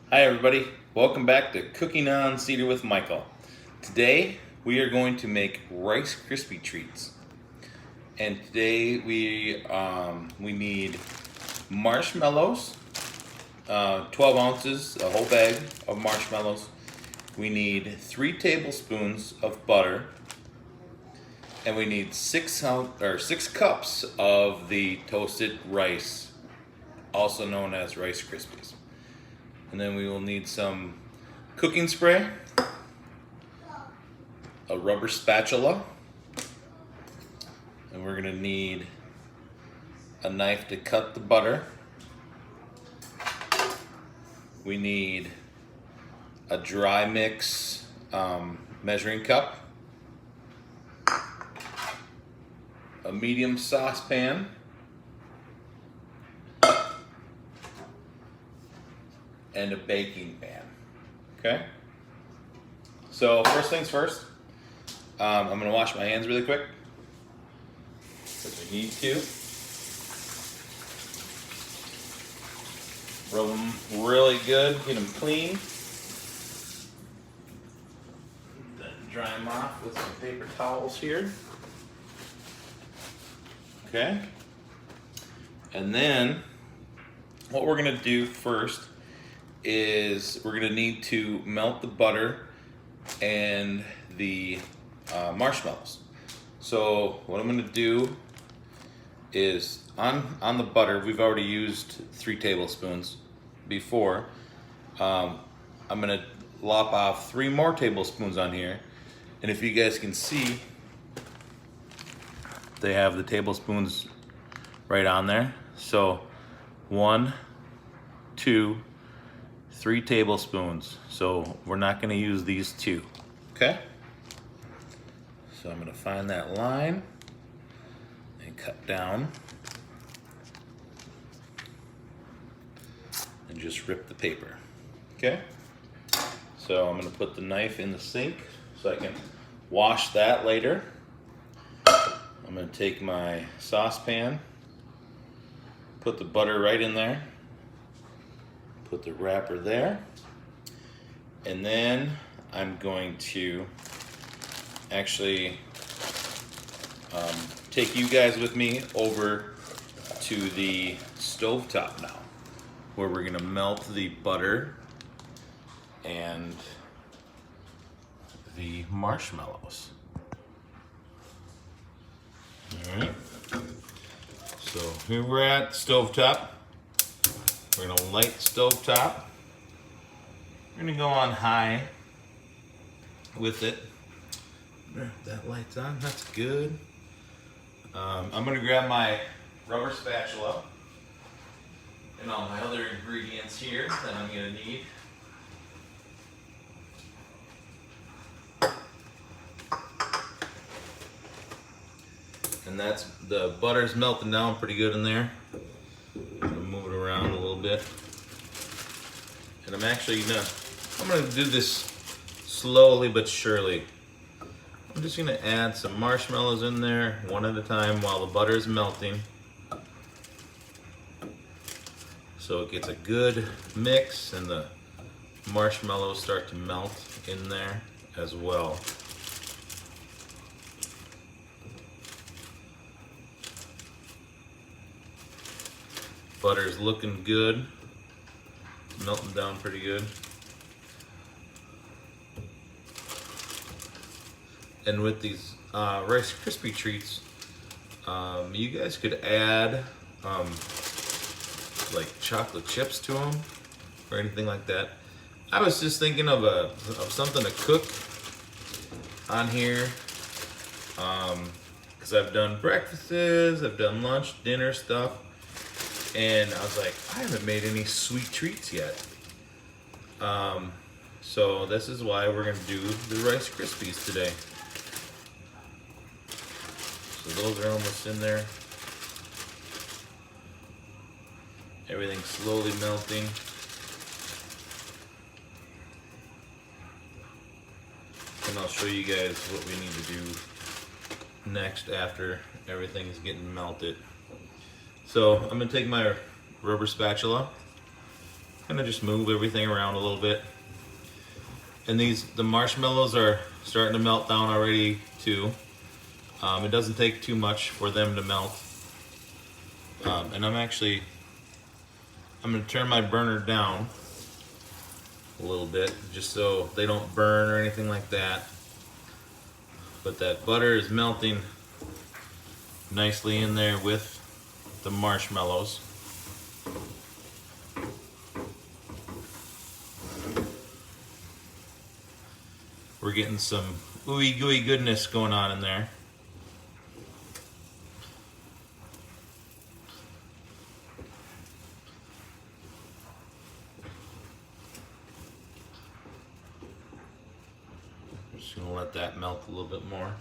Hi everybody, welcome back to Cooking on Cedar with Michael. Today we are going to make Rice Krispie treats. And today we need marshmallows, 12 ounces, a whole bag of marshmallows. We need 3 tablespoons of butter, and we need 6 cups of the toasted rice, also known as Rice Krispies. And then we will need some cooking spray, a rubber spatula, and we're gonna need a knife to cut the butter. We need a dry mix measuring cup, a medium saucepan, and a baking pan. Okay? So first things first, I'm gonna wash my hands really quick, because we need to. Rub them really good, get them clean. Then dry them off with some paper towels here. Okay? And then, what we're gonna do first is we're gonna need to melt the butter and the marshmallows. So what I'm gonna do is on the butter, we've already used 3 tablespoons before. I'm gonna lop off 3 more tablespoons on here, and if you guys can see, they have the tablespoons right on there. So 1, 2, 3 tablespoons. So we're not going to use these 2. Okay? So I'm going to find that line and cut down and just rip the paper. Okay? So I'm going to put the knife in the sink so I can wash that later. I'm going to take my saucepan, put the butter right in there, put the wrapper there, and then I'm going to actually take you guys with me over to the stovetop now, where we're going to melt the butter and the marshmallows. Alright, so here we're at stovetop. We're gonna light stovetop. We're gonna go on high with it. That light's on, that's good. I'm gonna grab my rubber spatula and all my other ingredients here that I'm gonna need. And that's, the butter's melting down pretty good in there. I'm gonna move it around a little bit. And I'm gonna do this slowly but surely. I'm just gonna add some marshmallows in there one at a time while the butter is melting. So it gets a good mix and the marshmallows start to melt in there as well. Butter's looking good, melting down pretty good. And with these Rice Krispie treats, you guys could add like chocolate chips to them or anything like that. I was just thinking of something to cook on here, because I've done breakfasts, I've done lunch, dinner stuff. And I was like, I haven't made any sweet treats yet. So this is why we're gonna do the Rice Krispies today. So those are almost in there. Everything's slowly melting. And I'll show you guys what we need to do next after everything's getting melted. So I'm gonna take my rubber spatula kind of just move everything around a little bit. And the marshmallows are starting to melt down already too. It doesn't take too much for them to melt. And I'm going to turn my burner down a little bit just so they don't burn or anything like that. But that butter is melting nicely in there with the marshmallows. We're getting some ooey gooey goodness going on in there. Just gonna let that melt a little bit more.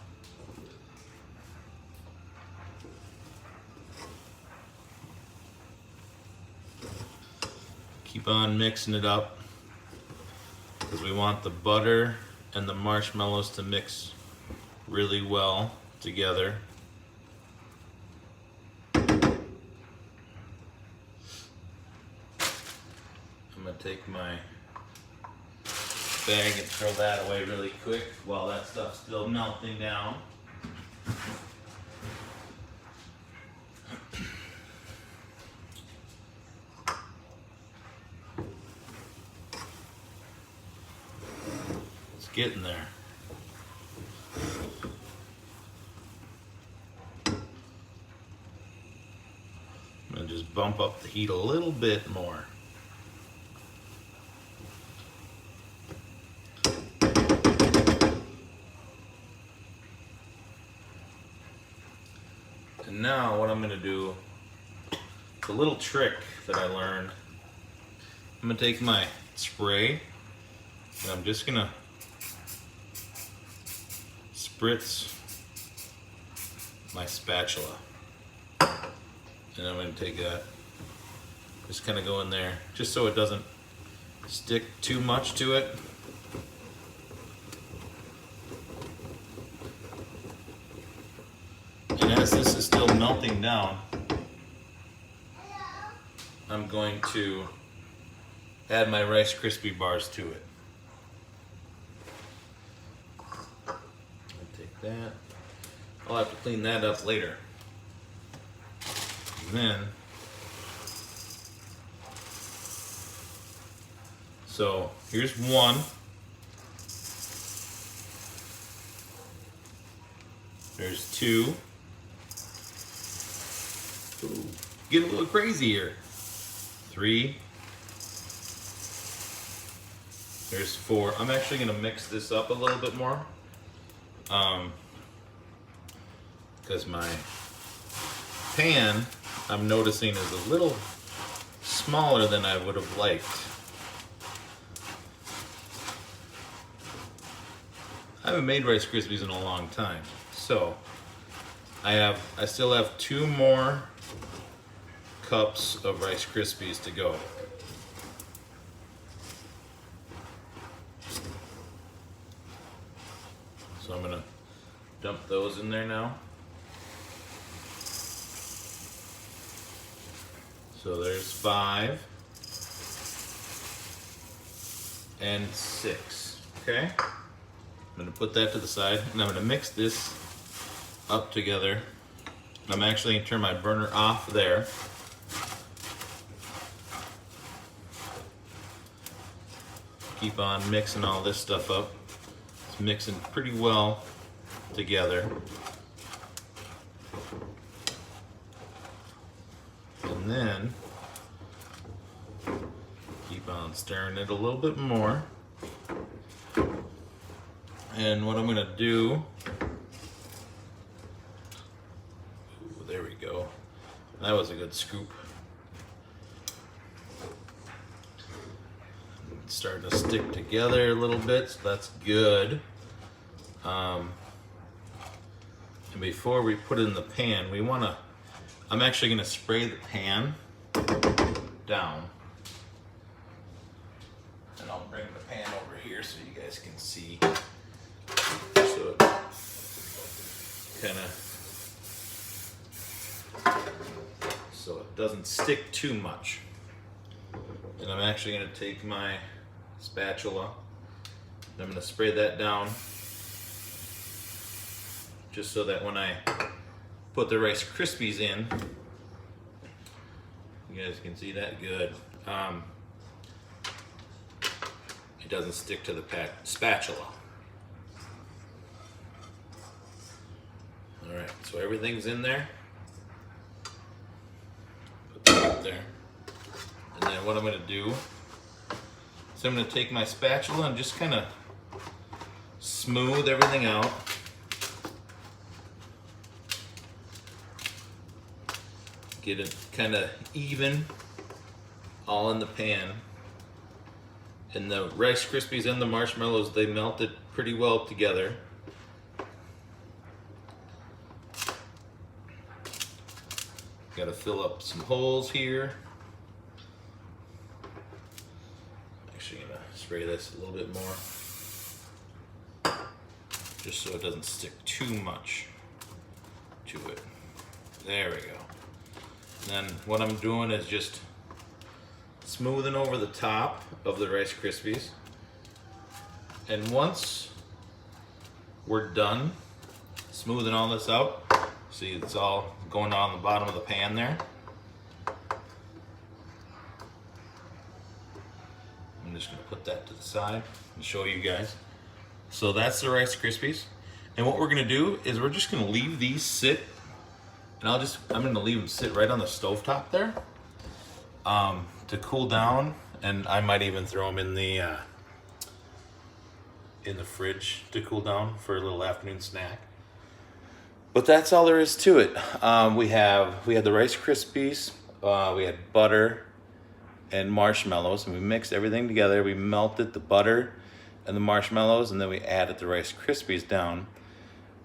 Keep on mixing it up because we want the butter and the marshmallows to mix really well together. I'm gonna take my bag and throw that away really quick while that stuff's still melting down. It's getting there. I'm gonna just bump up the heat a little bit more. And now what I'm going to do, the little trick that I learned, I'm going to take my spray and I'm just going to spritz my spatula. And I'm going to take that, just kind of go in there, just so it doesn't stick too much to it. And as this is still melting down, I'm going to add my Rice Krispie bars to it. I'll take that. I'll have to clean that up later. And then, so here's one. There's two. Ooh, get a little crazy here. 3. There's 4. I'm actually going to mix this up a little bit more. Because my pan, I'm noticing, is a little smaller than I would have liked. I haven't made Rice Krispies in a long time. So, I still have 2 more cups of Rice Krispies to go. So I'm gonna dump those in there now. So there's 5 and 6, okay? I'm gonna put that to the side and I'm gonna mix this up together. I'm actually gonna turn my burner off there. Keep on mixing all this stuff up. It's mixing pretty well together. And then keep on stirring it a little bit more. And what I'm gonna do, ooh, there we go. That was a good scoop. It's starting to stick together a little bit, so that's good. And before we put it in the pan, I'm actually gonna spray the pan down. And I'll bring the pan over here so you guys can see. So it so it doesn't stick too much. And I'm actually going to take my spatula and I'm going to spray that down just so that when I put the Rice Krispies in, you guys can see that good. It doesn't stick to the spatula. All right, so everything's in there. Put that up there. And then what I'm going to do is I'm going to take my spatula and just kind of smooth everything out. Get it kind of even all in the pan. And the Rice Krispies and the marshmallows, they melted pretty well together. Got to fill up some holes here. Actually, I'm gonna spray this a little bit more, just so it doesn't stick too much to it. There we go. And then what I'm doing is just smoothing over the top of the Rice Krispies. And once we're done smoothing all this out, see it's all going on the bottom of the pan there. I'm just going to put that to the side and show you guys. So that's the Rice Krispies. And what we're going to do is we're just going to leave these sit. And I'm going to leave them sit right on the stovetop there to cool down. And I might even throw them in the fridge to cool down for a little afternoon snack. But that's all there is to it. We had the Rice Krispies, we had butter and marshmallows, and we mixed everything together. We melted the butter and the marshmallows, and then we added the Rice Krispies down,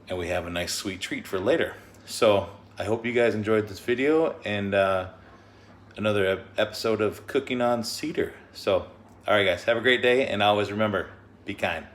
and we have a nice sweet treat for later. So I hope you guys enjoyed this video and another episode of Cooking on Cedar. So, all right guys, have a great day, and always remember, be kind.